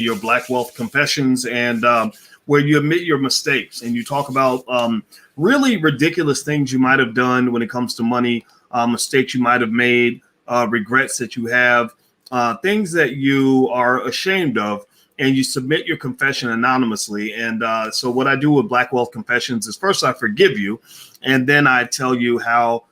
your Black Wealth Confessions, and where you admit your mistakes and you talk about really ridiculous things you might have done when it comes to money, mistakes you might have made, regrets that you have, things that you are ashamed of, and you submit your confession anonymously. And so what I do with Black Wealth Confessions is first I forgive you, and then I tell you how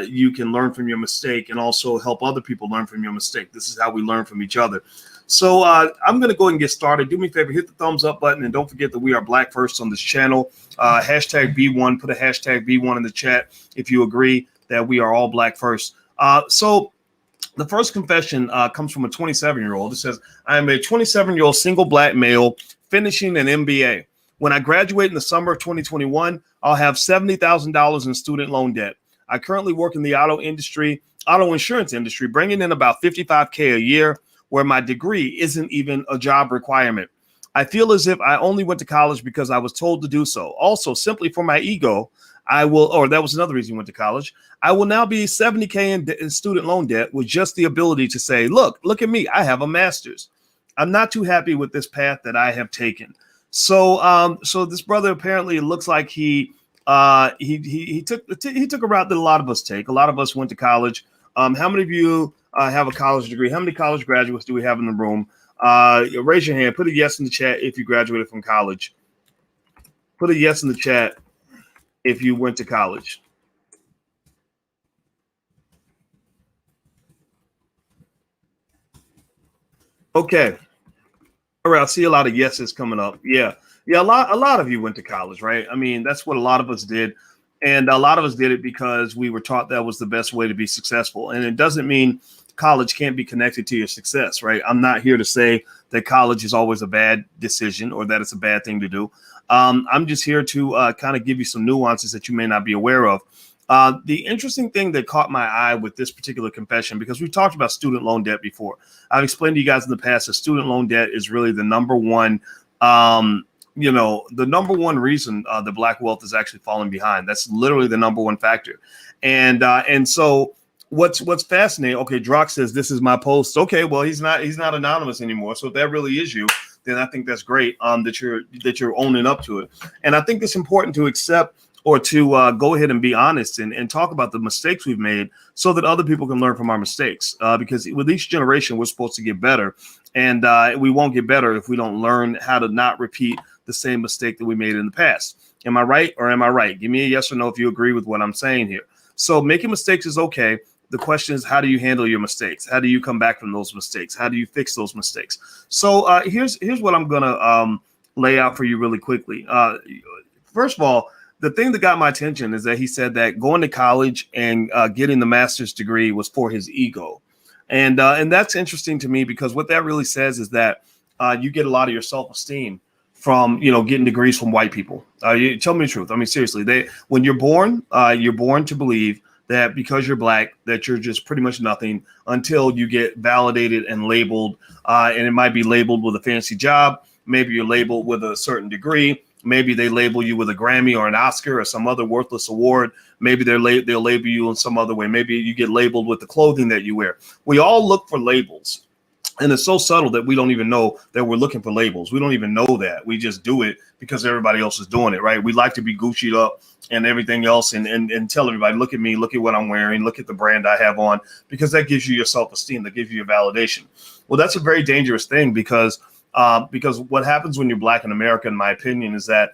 you can learn from your mistake and also help other people learn from your mistake. This is how we learn from each other. So I'm going to go ahead and get started. Do me a favor, hit the thumbs up button, and don't forget that we are Black First on this channel. Hashtag B1, put a hashtag B1 in the chat if you agree that we are all Black First. So the first confession comes from a 27-year-old. It says, I am a 27-year-old single Black male finishing an MBA. When I graduate in the summer of 2021, I'll have $70,000 in student loan debt. I currently work in the auto insurance industry, bringing in about $55K a year, where my degree isn't even a job requirement. I feel as if I only went to college because I was told to do so. Also, simply for my ego, that was another reason you went to college. I will now be $70K in student loan debt with just the ability to say, look at me, I have a master's. I'm not too happy with this path that I have taken. So this brother, apparently it looks like he took a route that a lot of us take. A lot of us went to college. How many of you have a college degree? How many college graduates do we have in the room? Raise your hand. Put a yes in the chat if you graduated from college. Put a yes in the chat if you went to college. Okay. All right. I see a lot of yeses coming up. Yeah. A lot of you went to college, right? I mean, that's what a lot of us did. And a lot of us did it because we were taught that was the best way to be successful. And it doesn't mean college can't be connected to your success, right? I'm not here to say that college is always a bad decision or that it's a bad thing to do. I'm just here to kind of give you some nuances that you may not be aware of. The interesting thing that caught my eye with this particular confession, because we've talked about student loan debt before. I've explained to you guys in the past that student loan debt is really the number one the number one reason the Black wealth is actually falling behind. That's literally the number one factor. And so what's fascinating. Okay, Drock says this is my post. Okay, well he's not anonymous anymore. So if that really is you, then I think that's great. That you're owning up to it. And I think it's important to accept or to go ahead and be honest and talk about the mistakes we've made so that other people can learn from our mistakes. Because with each generation, we're supposed to get better. And we won't get better if we don't learn how to not repeat the same mistake that we made in the past. Am I right or am I right? Give me a yes or no if you agree with what I'm saying here. So making mistakes is okay. The question is, how do you handle your mistakes? How do you come back from those mistakes? How do you fix those mistakes? So here's what I'm going to lay out for you really quickly. First of all, the thing that got my attention is that he said that going to college and getting the master's degree was for his ego. And that's interesting to me because what that really says is that you get a lot of your self-esteem from, getting degrees from white people. You tell me the truth. I mean, seriously, when you're born to believe that because you're Black, that you're just pretty much nothing until you get validated and labeled. And it might be labeled with a fancy job. Maybe you're labeled with a certain degree. Maybe they label you with a Grammy or an Oscar or some other worthless award. Maybe they'll label you in some other way. Maybe you get labeled with the clothing that you wear. We all look for labels. And it's so subtle that we don't even know that we're looking for labels. We don't even know that. We just do it because everybody else is doing it, right? We like to be Gucci'd up and everything else and tell everybody, look at me, look at what I'm wearing, look at the brand I have on, because that gives you your self-esteem, that gives you your validation. Well, that's a very dangerous thing because what happens when you're Black in America, in my opinion, is that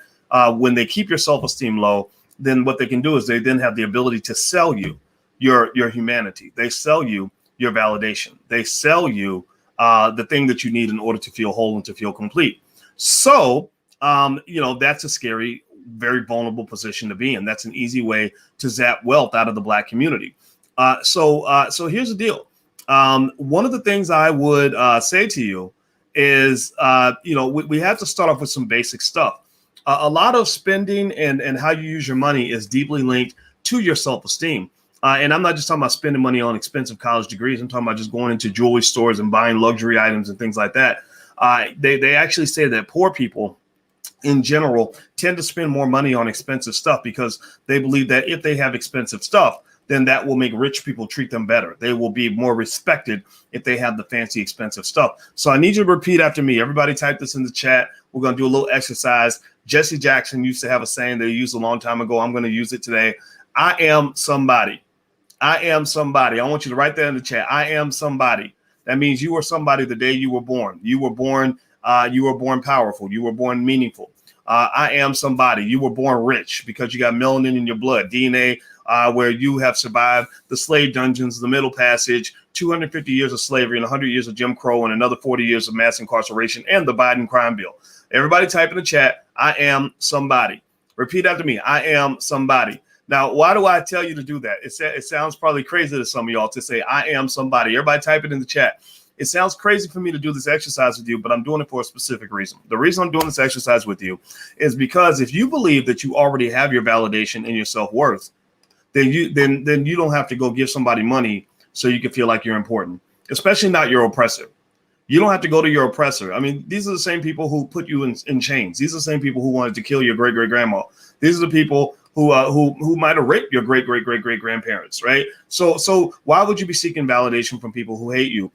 when they keep your self-esteem low, then what they can do is they then have the ability to sell you your humanity. They sell you your validation. They sell you the thing that you need in order to feel whole and to feel complete. So, that's a scary, very vulnerable position to be in. That's an easy way to zap wealth out of the Black community. So here's the deal. One of the things I would say to you is, we have to start off with some basic stuff. A lot of spending and how you use your money is deeply linked to your self-esteem. And I'm not just talking about spending money on expensive college degrees. I'm talking about just going into jewelry stores and buying luxury items and things like that. They actually say that poor people in general tend to spend more money on expensive stuff because they believe that if they have expensive stuff, then that will make rich people treat them better. They will be more respected if they have the fancy, expensive stuff. So I need you to repeat after me. Everybody type this in the chat. We're going to do a little exercise. Jesse Jackson used to have a saying they used a long time ago. I'm going to use it today. I am somebody. I am somebody. I want you to write that in the chat. I am somebody. That means you were somebody the day you were born. You were born powerful. You were born meaningful. I am somebody. You were born rich because you got melanin in your blood, DNA, where you have survived the slave dungeons, the Middle Passage, 250 years of slavery and 100 years of Jim Crow and another 40 years of mass incarceration and the Biden crime bill. Everybody type in the chat, I am somebody. Repeat after me, I am somebody. Now, why do I tell you to do that? It sounds probably crazy to some of y'all to say, I am somebody. Everybody type it in the chat. It sounds crazy for me to do this exercise with you, but I'm doing it for a specific reason. The reason I'm doing this exercise with you is because if you believe that you already have your validation and your self-worth, then you don't have to go give somebody money so you can feel like you're important, especially not your oppressor. You don't have to go to your oppressor. I mean, these are the same people who put you in chains. These are the same people who wanted to kill your great-great-grandma. These are the people who might have raped your great-great-great-great-grandparents, right? So why would you be seeking validation from people who hate you?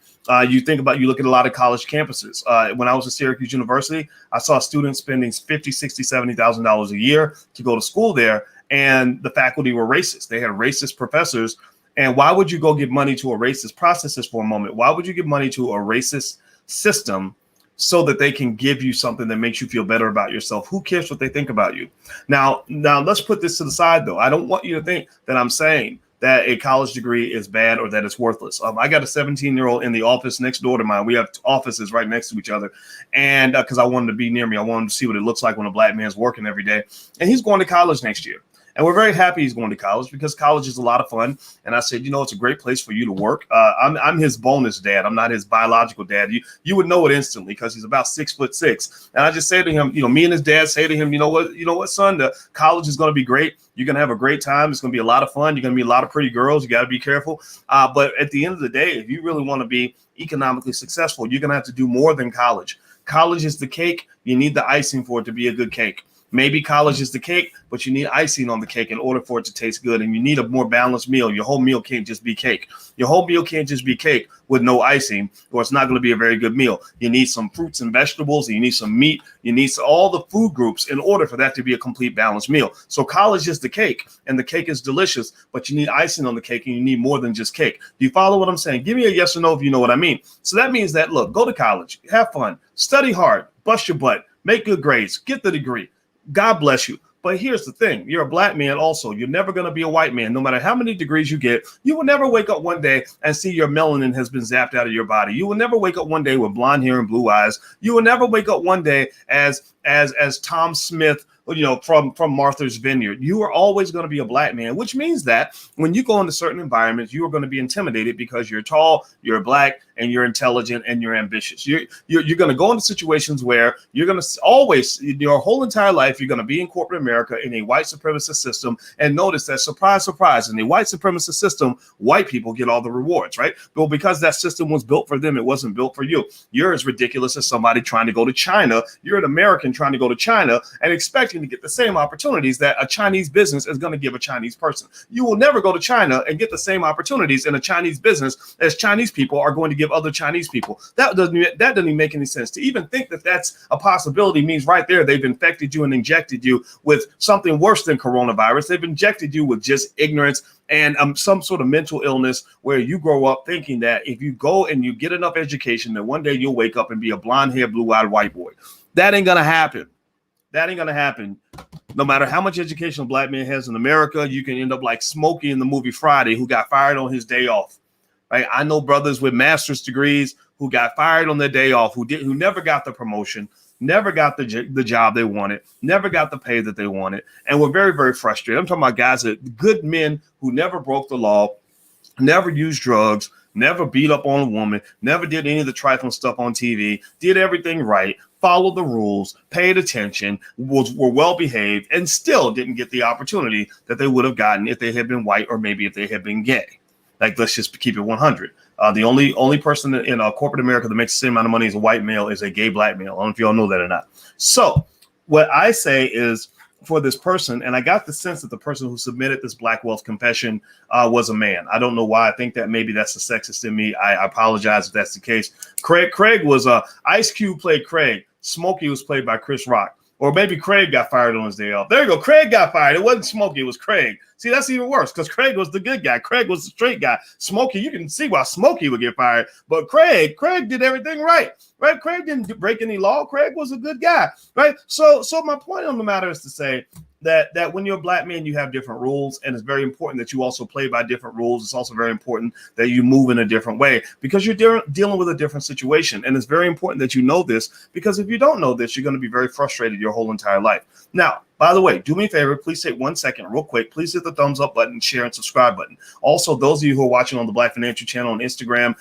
You look at a lot of college campuses. When I was at Syracuse University, I saw students spending $50,000, $60,000, $70,000 a year to go to school there, and the faculty were racist. They had racist professors. And why would you go give money to a racist? Process this for a moment. Why would you give money to a racist system so that they can give you something that makes you feel better about yourself? Who cares what they think about you? Now let's put this to the side, though. I don't want you to think that I'm saying that a college degree is bad or that it's worthless. I got a 17-year-old in the office next door to mine. We have offices right next to each other. And because I wanted to be near me, I wanted to see what it looks like when a black man's working every day. And he's going to college next year. And we're very happy he's going to college because college is a lot of fun. And I said, it's a great place for you to work. I'm his bonus dad. I'm not his biological dad. You would know it instantly because he's about 6'6". And I just say to him, me and his dad say to him, you know what, son, the college is going to be great. You're going to have a great time. It's going to be a lot of fun. You're going to meet a lot of pretty girls. You got to be careful. But at the end of the day, if you really want to be economically successful, you're going to have to do more than college. College is the cake. You need the icing for it to be a good cake. Maybe college is the cake, but you need icing on the cake in order for it to taste good. And you need a more balanced meal. Your whole meal can't just be cake. Your whole meal can't just be cake with no icing, or it's not going to be a very good meal. You need some fruits and vegetables. You need some meat. You need all the food groups in order for that to be a complete balanced meal. So college is the cake, and the cake is delicious, but you need icing on the cake, and you need more than just cake. Do you follow what I'm saying? Give me a yes or no if you know what I mean. So that means that, look, go to college, have fun, study hard, bust your butt, make good grades, get the degree. God bless you. But here's the thing. You're a black man also. You're never going to be a white man. No matter how many degrees you get, you will never wake up one day and see your melanin has been zapped out of your body. You will never wake up one day with blonde hair and blue eyes. You will never wake up one day as Tom Smith, from Martha's Vineyard. You are always going to be a black man, which means that when you go into certain environments, you are going to be intimidated because you're tall, you're black, and you're intelligent, and you're ambitious. You're going to go into situations where you're going to always, your whole entire life, you're going to be in corporate America in a white supremacist system. And notice that, surprise, surprise, in the white supremacist system, white people get all the rewards, right? But because that system was built for them, it wasn't built for you. You're as ridiculous as somebody trying to go to China. You're an American trying to go to China and expecting to get the same opportunities that a Chinese business is going to give a Chinese person. You will never go to China and get the same opportunities in a Chinese business as Chinese people are going to give other Chinese people. That doesn't even make any sense. To even think that that's a possibility means right there they've infected you and injected you with something worse than coronavirus. They've injected you with just ignorance and some sort of mental illness where you grow up thinking that if you go and you get enough education, that one day you'll wake up and be a blonde-haired, blue-eyed white boy. That ain't going to happen. That ain't going to happen. No matter how much education a black man has in America, you can end up like Smokey in the movie Friday, who got fired on his day off. Right? I know brothers with master's degrees who got fired on their day off, who never got the promotion, never got the job they wanted, never got the pay that they wanted, and were very, very frustrated. I'm talking about guys that good men who never broke the law, never used drugs, never beat up on a woman, never did any of the trifling stuff on TV, did everything right, followed the rules, paid attention, were well behaved, and still didn't get the opportunity that they would have gotten if they had been white or maybe if they had been gay. Like, let's just keep it 100. The only person in corporate America that makes the same amount of money as a white male is a gay black male. I don't know if y'all know that or not. So what I say is, for this person, and I got the sense that the person who submitted this Black Wealth confession was a man. I don't know why. I think that maybe that's the sexist in me. I apologize if that's the case. Craig was Ice Cube played Craig. Smokey was played by Chris Rock. Or maybe Craig got fired on his day off. There you go. Craig got fired. It wasn't Smokey. It was Craig. See, that's even worse because Craig was the good guy. Craig was the straight guy. Smokey, you can see why Smokey would get fired. But Craig did everything right. Right? Craig didn't break any law. Craig was a good guy. Right? So my point on the matter is to say that when you're a Black man, you have different rules, and it's very important that you also play by different rules. It's also very important that you move in a different way because you're dealing with a different situation. And it's very important that you know this, because if you don't know this, you're going to be very frustrated your whole entire life. Now, by the way, do me a favor, please take 1 second real quick. Please hit the thumbs up button, share, and subscribe button. Also, those of you who are watching on the Black Financial Channel on Instagram,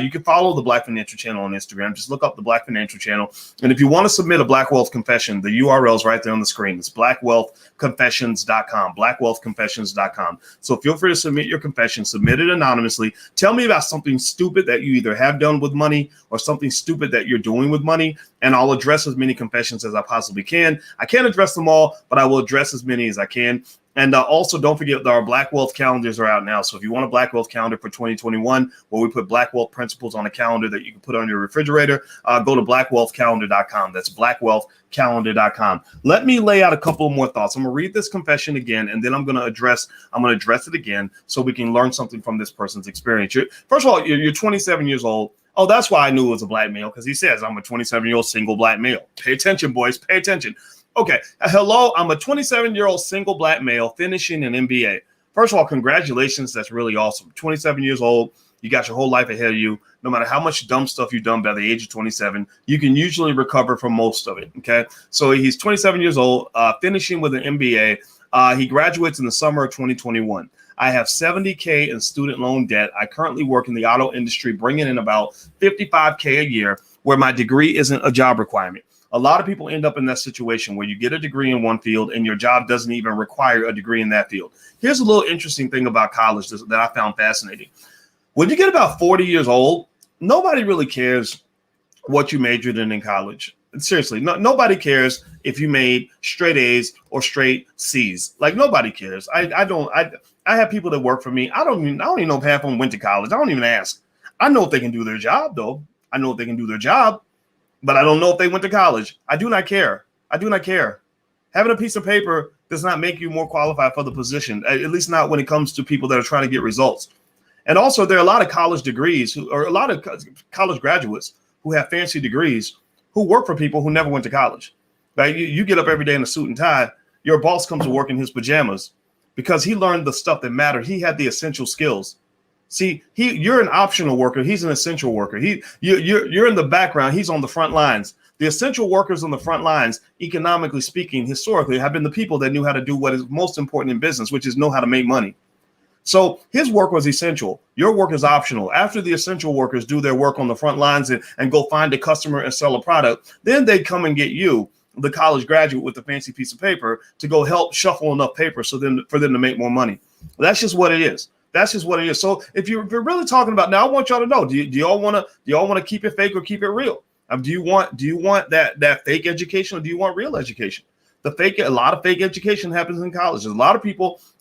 you can follow the Black Financial Channel on Instagram. Just look up the Black Financial Channel. And if you want to submit a Black Wealth confession, the URL is right there on the screen. It's blackwealthconfessions.com, blackwealthconfessions.com. So feel free to submit your confession, submit it anonymously. Tell me about something stupid that you either have done with money or something stupid that you're doing with money, and I'll address as many confessions as I possibly can. I can't address them all, but I will address as many as I can. And also, don't forget that our Black Wealth calendars are out now. So if you want a Black Wealth calendar for 2021, where we put Black Wealth principles on a calendar that you can put on your refrigerator, go to blackwealthcalendar.com. That's blackwealthcalendar.com. Let me lay out a couple more thoughts. I'm going to read this confession again, and then I'm going to address it again so we can learn something from this person's experience. First of all, you're 27 years old. Oh, that's why I knew it was a Black male, because he says, I'm a 27-year-old single Black male. Pay attention, boys. Pay attention. Okay. Hello. I'm a 27-year-old single Black male finishing an MBA. First of all, congratulations. That's really awesome. 27 years old. You got your whole life ahead of you. No matter how much dumb stuff you've done by the age of 27, you can usually recover from most of it. Okay. So he's 27 years old, finishing with an MBA. He graduates in the summer of 2021. I have $70K in student loan debt. I currently work in the auto industry, bringing in about $55K a year, where my degree isn't a job requirement. A lot of people end up in that situation where you get a degree in one field and your job doesn't even require a degree in that field. Here's a little interesting thing about college that I found fascinating. When you get about 40 years old, nobody really cares what you majored in college. Seriously, nobody cares if you made straight A's or straight C's. Like, nobody cares. I have people that work for me. I don't even know if half of them went to college. I don't even ask. I know if they can do their job, though. I know if they can do their job, but I don't know if they went to college. I do not care. I do not care. Having a piece of paper does not make you more qualified for the position, at least not when it comes to people that are trying to get results. And also, there are a lot of college degrees or a lot of college graduates who have fancy degrees who work for people who never went to college. Right? You get up every day in a suit and tie. Your boss comes to work in his pajamas because he learned the stuff that mattered. He had the essential skills. See, you're an optional worker. He's an essential worker. You're in the background. He's on the front lines. The essential workers on the front lines, economically speaking, historically, have been the people that knew how to do what is most important in business, which is know how to make money. So his work was essential. Your work is optional. After the essential workers do their work on the front lines and go find a customer and sell a product, then they come and get you, the college graduate with the fancy piece of paper, to go help shuffle enough paper for them to make more money. That's just what it is. That's just what it is. So if you're really talking about, now I want y'all to know, do y'all want to keep it fake or keep it real? Do you want that fake education, or do you want real education? A lot of fake education happens in college.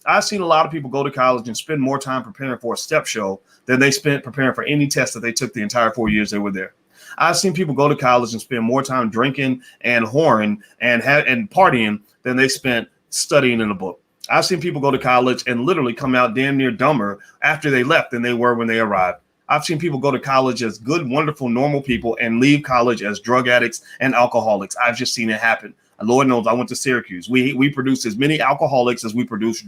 I've seen a lot of people go to college and spend more time preparing for a step show than they spent preparing for any test that they took the entire 4 years they were there. I've seen people go to college and spend more time drinking and whoring and partying than they spent studying in a book. I've seen people go to college and literally come out damn near dumber after they left than they were when they arrived. I've seen people go to college as good, wonderful, normal people and leave college as drug addicts and alcoholics. I've just seen it happen. And Lord knows I went to Syracuse. We produce as many alcoholics as we produce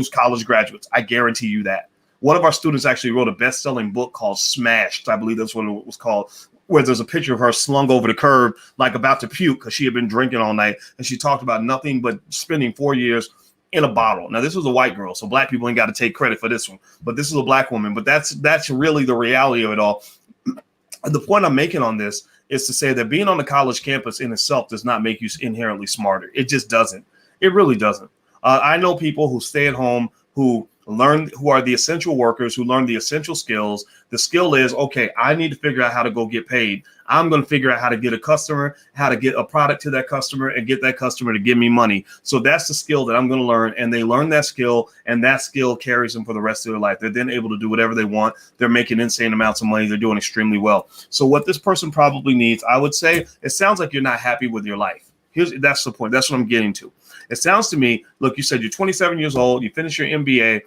college graduates. I guarantee you that. One of our students actually wrote a best-selling book called Smashed. I believe that's what it was called, where there's a picture of her slung over the curb, like about to puke because she had been drinking all night. And she talked about nothing but spending 4 years in a bottle. Now, this was a white girl, so black people ain't got to take credit for this one. But this is a black woman. But that's really the reality of it all. The point I'm making on this is to say that being on the college campus in itself does not make you inherently smarter. It just doesn't. It really doesn't. I know people who stay at home, who are the essential workers, who learn the essential skills. The skill is, okay, I need to figure out how to go get paid. I'm going to figure out how to get a customer, how to get a product to that customer, and get that customer to give me money. So that's the skill that I'm going to learn. And they learn that skill, and that skill carries them for the rest of their life. They're then able to do whatever they want. They're making insane amounts of money. They're doing extremely well. So what this person probably needs, I would say, it sounds like you're not happy with your life. That's the point. That's what I'm getting to. It sounds to me, look, you said you're 27 years old, you finished your MBA,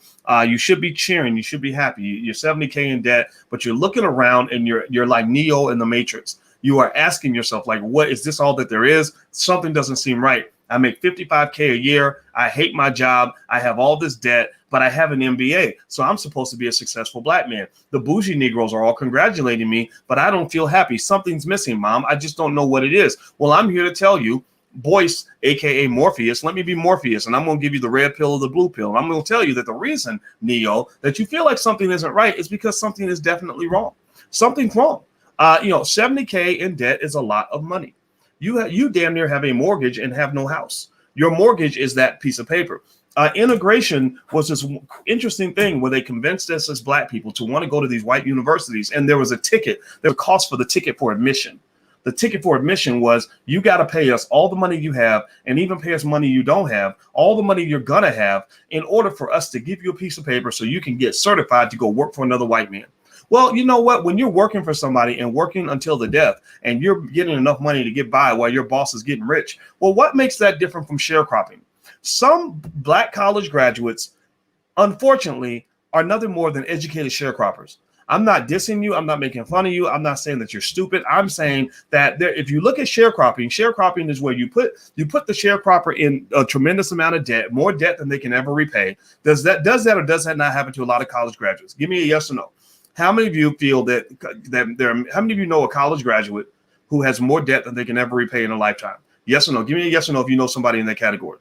you should be cheering, you should be happy. You're 70K in debt, but you're looking around and you're like Neo in the Matrix. You are asking yourself, like, what is this all that there is? Something doesn't seem right. I make 55K a year. I hate my job. I have all this debt, but I have an MBA. So I'm supposed to be a successful black man. The bougie Negroes are all congratulating me, but I don't feel happy. Something's missing, Mom. I just don't know what it is. Well, I'm here to tell you, Boyce, aka Morpheus, let me be Morpheus, and I'm going to give you the red pill or the blue pill. And I'm going to tell you that the reason, Neo, that you feel like something isn't right is because something is definitely wrong. Something's wrong. 70K in debt is a lot of money. You damn near have a mortgage and have no house. Your mortgage is that piece of paper. Integration was this interesting thing where they convinced us as black people to want to go to these white universities, and there was a ticket. There was a cost for the ticket for admission. The ticket for admission was you got to pay us all the money you have and even pay us money you don't have, all the money you're going to have in order for us to give you a piece of paper so you can get certified to go work for another white man. Well, you know what? When you're working for somebody and working until the death and you're getting enough money to get by while your boss is getting rich, well, what makes that different from sharecropping? Some black college graduates, unfortunately, are nothing more than educated sharecroppers. I'm not dissing you. I'm not making fun of you. I'm not saying that you're stupid. I'm saying that if you look at sharecropping is where you put the sharecropper in a tremendous amount of debt, more debt than they can ever repay. Does that or does that not happen to a lot of college graduates? Give me a yes or no. How many of you feel that how many of you know a college graduate who has more debt than they can ever repay in a lifetime? Yes or no? Give me a yes or no if you know somebody in that category.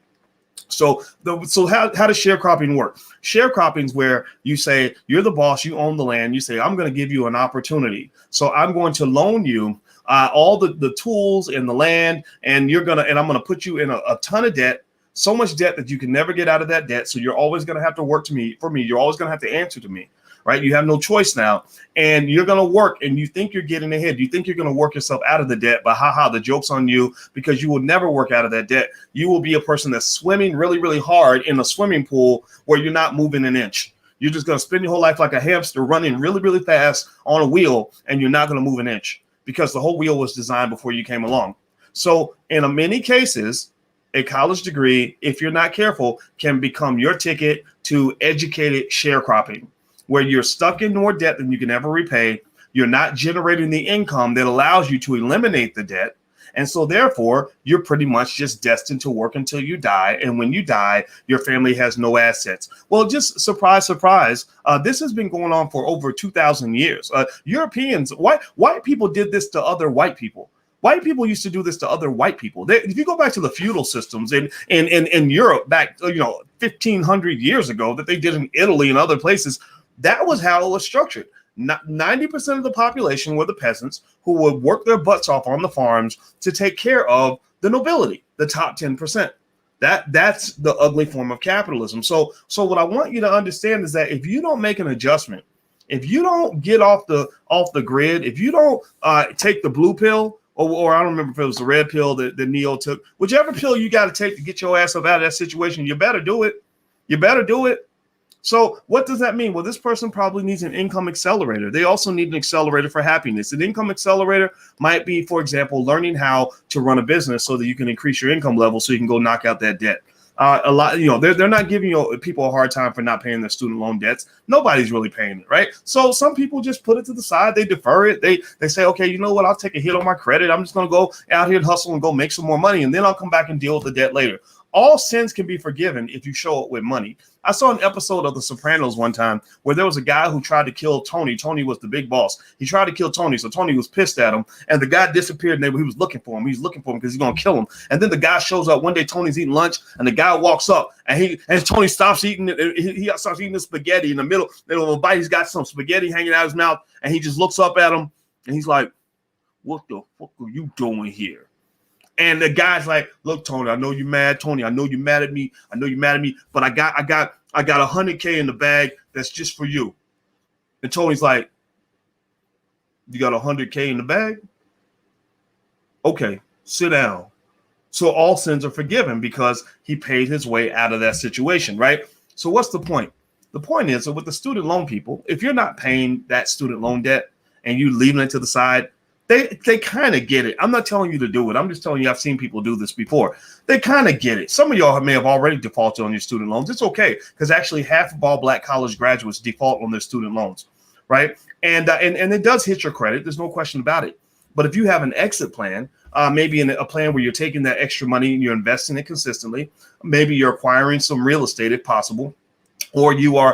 So how does sharecropping work? Sharecropping is where you say you're the boss, you own the land. You say, I'm going to give you an opportunity. So I'm going to loan you all the tools and the land, and I'm going to put you in a ton of debt, so much debt that you can never get out of that debt. So you're always going to have to work for me. You're always going to have to answer to me. Right? You have no choice now, and you're going to work, and you think you're getting ahead. You think you're going to work yourself out of the debt, but the joke's on you, because you will never work out of that debt. You will be a person that's swimming really, really hard in a swimming pool where you're not moving an inch. You're just going to spend your whole life like a hamster running really, really fast on a wheel, and you're not going to move an inch because the whole wheel was designed before you came along. So in many cases, a college degree, if you're not careful, can become your ticket to educated sharecropping, where you're stuck in more debt than you can ever repay. You're not generating the income that allows you to eliminate the debt. And so therefore, you're pretty much just destined to work until you die. And when you die, your family has no assets. Well, just surprise, surprise. This has been going on for over 2,000 years. Europeans, white people did this to other white people. White people used to do this to other white people. If you go back to the feudal systems in Europe back, 1,500 years ago that they did in Italy and other places, that was how it was structured. 90% of the population were the peasants who would work their butts off on the farms to take care of the nobility, the top 10%. That's the ugly form of capitalism. So what I want you to understand is that if you don't make an adjustment, if you don't get off the grid, if you don't take the blue pill, or I don't remember if it was the red pill that Neo took, whichever pill you got to take to get your ass up out of that situation, you better do it. You better do it. So what does that mean? Well, this person probably needs an income accelerator. They also need an accelerator for happiness. An income accelerator might be, for example, learning how to run a business so that you can increase your income level so you can go knock out that debt. A lot, they're not giving people a hard time for not paying their student loan debts. Nobody's really paying it, right? So some people just put it to the side. They defer it. They say, okay, you know what? I'll take a hit on my credit. I'm just going to go out here and hustle and go make some more money, and then I'll come back and deal with the debt later. All sins can be forgiven if you show up with money. I saw an episode of The Sopranos one time where there was a guy who tried to kill Tony. Tony was the big boss. He tried to kill Tony, so Tony was pissed at him, and the guy disappeared, and he was looking for him. He was looking for him because he's going to kill him. And then the guy shows up. One day Tony's eating lunch, and the guy walks up, and Tony stops eating it. He starts eating the spaghetti in the middle of a bite. He's got some spaghetti hanging out of his mouth, and he just looks up at him, and he's like, what the fuck are you doing here? And the guy's like, look, Tony, I know you're mad. Tony, I know you're mad at me. But I got $100K in the bag. That's just for you. And Tony's like, you got $100K in the bag? Okay, sit down. So all sins are forgiven because he paid his way out of that situation, right? So what's the point? The point is that with the student loan people, if you're not paying that student loan debt and you leaving it to the side, they kind of get it. I'm not telling you to do it. I'm just telling you I've seen people do this before. They kind of get it. Some of y'all may have already defaulted on your student loans. It's okay because actually half of all Black college graduates default on their student loans, right? And it does hit your credit. There's no question about it. But if you have an exit plan, maybe in a plan where you're taking that extra money and you're investing it consistently, maybe you're acquiring some real estate if possible, or you're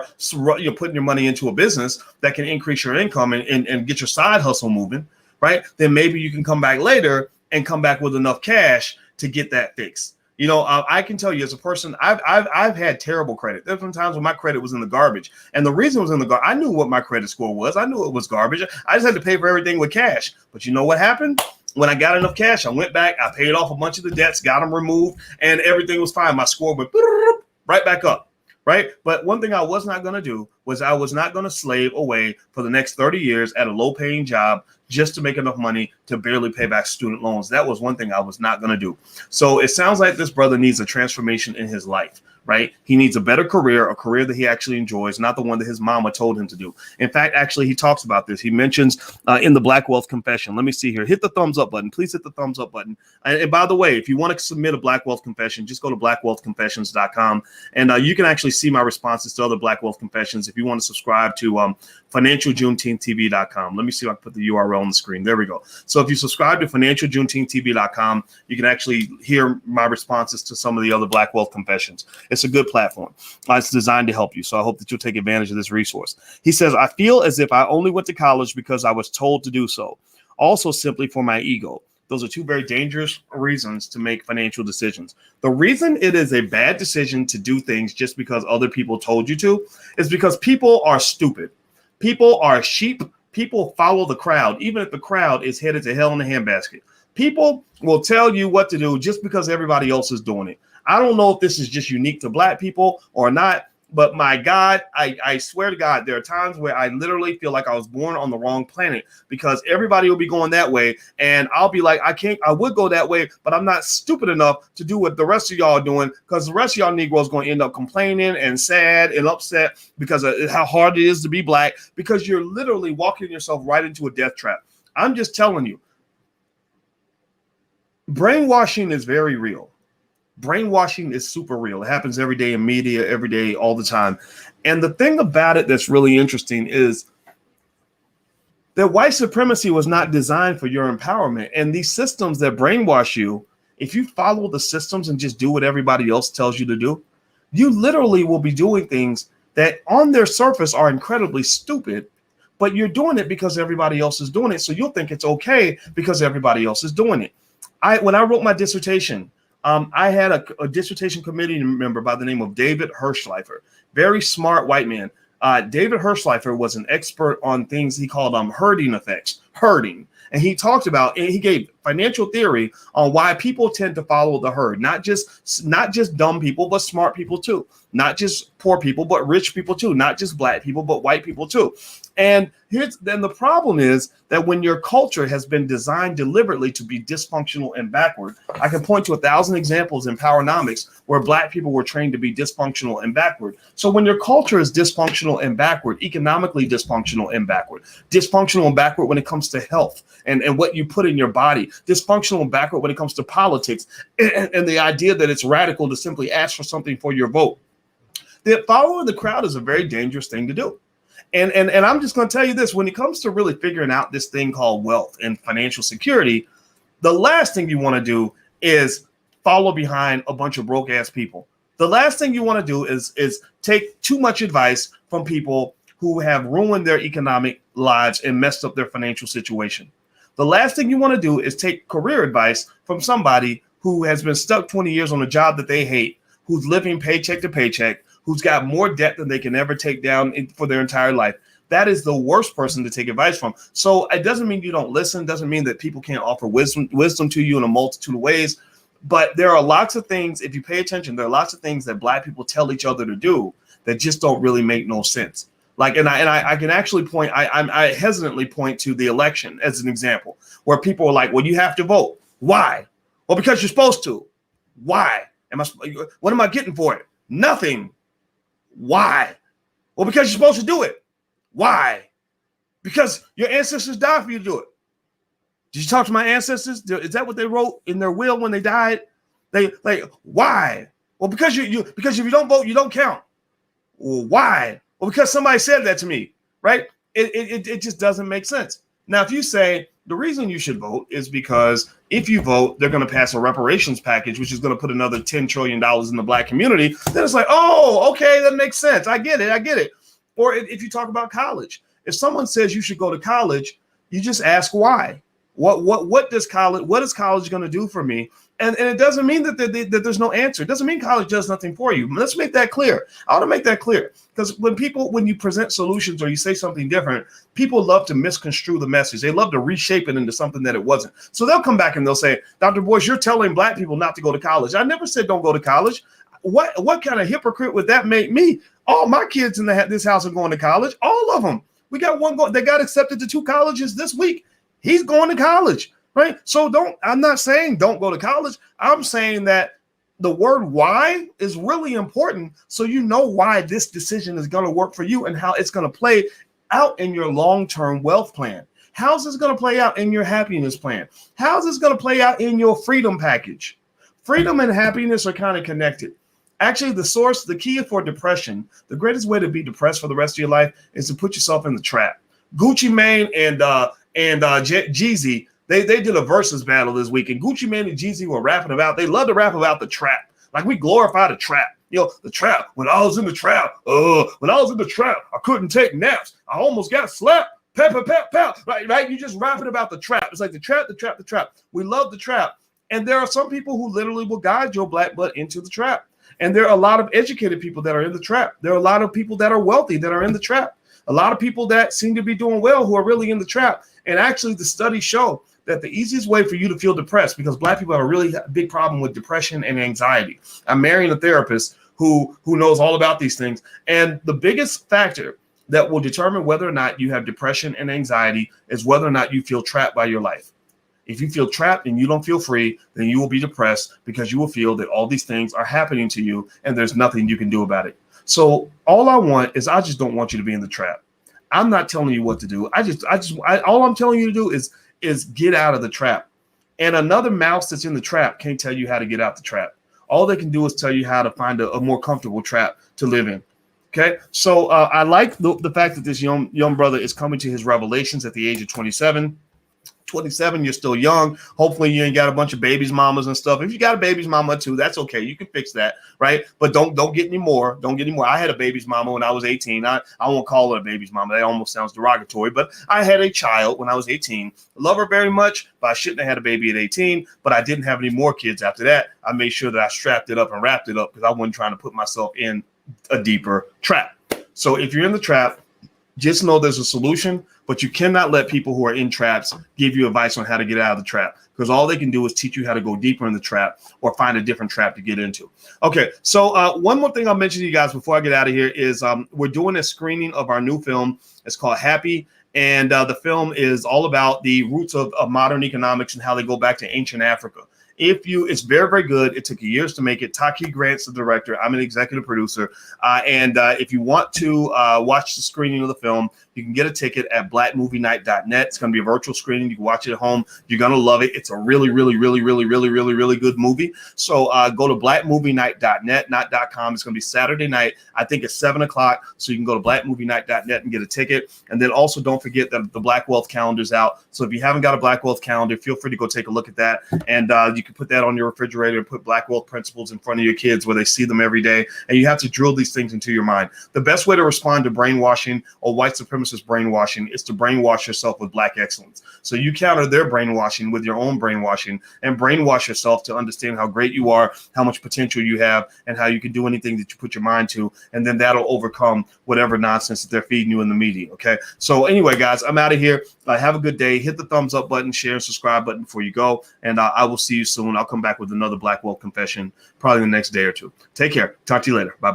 putting your money into a business that can increase your income and get your side hustle moving, right? Then maybe you can come back later and come back with enough cash to get that fixed. You know, I can tell you as a person, I've had terrible credit. There's been times when my credit was in the garbage, and the reason it was in the garbage, I knew what my credit score was. I knew it was garbage. I just had to pay for everything with cash. But you know what happened? When I got enough cash, I went back, I paid off a bunch of the debts, got them removed, and everything was fine. My score went right back up. Right. But one thing I was not going to do was I was not going to slave away for the next 30 years at a low paying job just to make enough money to barely pay back student loans. That was one thing I was not going to do. So it sounds like this brother needs a transformation in his life. Right. He needs a better career, a career that he actually enjoys, not the one that his mama told him to do. In fact, actually, he talks about this. He mentions in the Black Wealth Confession. Let me see here. Hit the thumbs up button. Please hit the thumbs up button. And by the way, if you want to submit a Black Wealth Confession, just go to blackwealthconfessions.com. And you can actually see my responses to other Black Wealth Confessions if you want to subscribe to financialjuneteenth.tv.com. Let me see if I can put the URL on the screen. There we go. So if you subscribe to financialjuneteenth.tv.com, you can actually hear my responses to some of the other Black Wealth Confessions. It's a good platform. It's designed to help you. So I hope that you'll take advantage of this resource. He says, I feel as if I only went to college because I was told to do so. Also simply for my ego. Those are two very dangerous reasons to make financial decisions. The reason it is a bad decision to do things just because other people told you to is because people are stupid. People are sheep. People follow the crowd, even if the crowd is headed to hell in a handbasket. People will tell you what to do just because everybody else is doing it. I don't know if this is just unique to Black people or not, but my God, I swear to God, there are times where I literally feel like I was born on the wrong planet because everybody will be going that way. And I'll be like, I would go that way, but I'm not stupid enough to do what the rest of y'all are doing because the rest of y'all Negroes going to end up complaining and sad and upset because of how hard it is to be Black, because you're literally walking yourself right into a death trap. I'm just telling you, brainwashing is very real. Brainwashing is super real. It happens every day in media, every day, all the time. And the thing about it that's really interesting is that white supremacy was not designed for your empowerment. And these systems that brainwash you, if you follow the systems and just do what everybody else tells you to do, you literally will be doing things that on their surface are incredibly stupid, but you're doing it because everybody else is doing it. So you'll think it's okay because everybody else is doing it. When I wrote my dissertation, I had a dissertation committee member by the name of David Hirschleifer, very smart white man. David Hirschleifer was an expert on things he called herding effects, herding. And he talked about, and he gave financial theory on why people tend to follow the herd, not just dumb people, but smart people too, not just poor people, but rich people too, not just Black people, but white people too. And then the problem is that when your culture has been designed deliberately to be dysfunctional and backward, I can point to 1,000 examples in Powernomics where Black people were trained to be dysfunctional and backward. So when your culture is dysfunctional and backward, economically dysfunctional and backward when it comes to health and what you put in your body, dysfunctional and backward when it comes to politics and the idea that it's radical to simply ask for something for your vote, that following the crowd is a very dangerous thing to do. And I'm just going to tell you this, when it comes to really figuring out this thing called wealth and financial security, the last thing you want to do is follow behind a bunch of broke ass people. The last thing you want to do is take too much advice from people who have ruined their economic lives and messed up their financial situation. The last thing you want to do is take career advice from somebody who has been stuck 20 years on a job that they hate, who's living paycheck to paycheck, who's got more debt than they can ever take down for their entire life. That is the worst person to take advice from. So it doesn't mean you don't listen, doesn't mean that people can't offer wisdom to you in a multitude of ways. But there are lots of things, if you pay attention, there are lots of things that Black people tell each other to do that just don't really make no sense. Like, and I can actually point, I hesitantly point to the election as an example, where people are like, well, you have to vote. Why? Well, because you're supposed to. Why? What am I getting for it? Nothing. Why? Well, because you're supposed to do it. Why? Because your ancestors died for you to do it. Did you talk to my ancestors? Is that what they wrote in their will when they died? Why? Well, because because if you don't vote, you don't count. Well, why? Well, because somebody said that to me, right? It just doesn't make sense. Now, if you say the reason you should vote is because if you vote, they're going to pass a reparations package, which is going to put another $10 trillion in the black community, then it's like, oh, okay, that makes sense. I get it. Or if you talk about college, if someone says you should go to college, you just ask why. What is college going to do for me? And it doesn't mean that there's no answer. It doesn't mean college does nothing for you. Let's make that clear. I want to make that clear because when you present solutions or you say something different, people love to misconstrue the message. They love to reshape it into something that it wasn't. So they'll come back and they'll say, Dr. Boyce, you're telling black people not to go to college. I never said don't go to college. What kind of hypocrite would that make me? All my kids in this house are going to college. All of them. We got one going. They got accepted to 2 colleges this week. He's going to college. Right. So I'm not saying don't go to college. I'm saying that the word why is really important. So you know why this decision is going to work for you and how it's going to play out in your long-term wealth plan. How's this going to play out in your happiness plan? How's this going to play out in your freedom package? Freedom and happiness are kind of connected. Actually, the key for depression, the greatest way to be depressed for the rest of your life is to put yourself in the trap. Gucci Mane and Jeezy, They did a versus battle this week, and Gucci Mane and Jeezy were rapping about. They love to rap about the trap, like we glorify the trap. The trap. When I was in the trap, I couldn't take naps. I almost got slapped. Pep, pep, pep, pep. Right. You just rapping about the trap. It's like the trap. We love the trap, and there are some people who literally will guide your black butt into the trap. And there are a lot of educated people that are in the trap. There are a lot of people that are wealthy that are in the trap. A lot of people that seem to be doing well who are really in the trap. And actually, the studies show that the easiest way for you to feel depressed, because black people have a really big problem with depression and anxiety. I'm marrying a therapist who knows all about these things. And the biggest factor that will determine whether or not you have depression and anxiety is whether or not you feel trapped by your life. If you feel trapped and you don't feel free, then you will be depressed because you will feel that all these things are happening to you and there's nothing you can do about it. So all I want is I just don't want you to be in the trap. I'm not telling you what to do. All I'm telling you to do is get out of the trap. And another mouse that's in the trap can't tell you how to get out the trap. All they can do is tell you how to find a more comfortable trap to live in. Okay, so I like the fact that this young brother is coming to his revelations at the age of 27. 27, you're still young. Hopefully you ain't got a bunch of babies mamas and stuff. If you got a baby's mama too, that's okay. You can fix that, right? But don't get any more. Don't get any more. I had a baby's mama when I was 18. I won't call her a baby's mama. That almost sounds derogatory, but I had a child when I was 18. Love her very much, but I shouldn't have had a baby at 18, but I didn't have any more kids after that. I made sure that I strapped it up and wrapped it up because I wasn't trying to put myself in a deeper trap. So if you're in the trap, just know there's a solution, but you cannot let people who are in traps give you advice on how to get out of the trap, because all they can do is teach you how to go deeper in the trap or find a different trap to get into. Okay, so one more thing I'll mention to you guys before I get out of here is we're doing a screening of our new film. It's called Happy, and the film is all about the roots of modern economics and how they go back to ancient Africa. It's very, very good. It took years to make it. Taki Grant's the director. I'm an executive producer. And if you want to watch the screening of the film, you can get a ticket at blackmovienight.net. It's going to be a virtual screening. You can watch it at home. You're going to love it. It's a really, really, really, really, really, really, really good movie. So go to blackmovienight.net, not .com. It's going to be Saturday night. I think it's 7 o'clock. So you can go to blackmovienight.net and get a ticket. And then also don't forget that the Black Wealth calendar is out. So if you haven't got a Black Wealth calendar, feel free to go take a look at that. And you can put that on your refrigerator and put Black Wealth principles in front of your kids where they see them every day. And you have to drill these things into your mind. The best way to respond to brainwashing or white supremacist brainwashing is to brainwash yourself with Black excellence. So you counter their brainwashing with your own brainwashing and brainwash yourself to understand how great you are, how much potential you have, and how you can do anything that you put your mind to. And then that'll overcome whatever nonsense that they're feeding you in the media. Okay. So anyway, guys, I'm out of here. Have a good day. Hit the thumbs up button, share, and subscribe button before you go. And I will see you soon. I'll come back with another Black Wealth confession probably the next day or two. Take care. Talk to you later. Bye.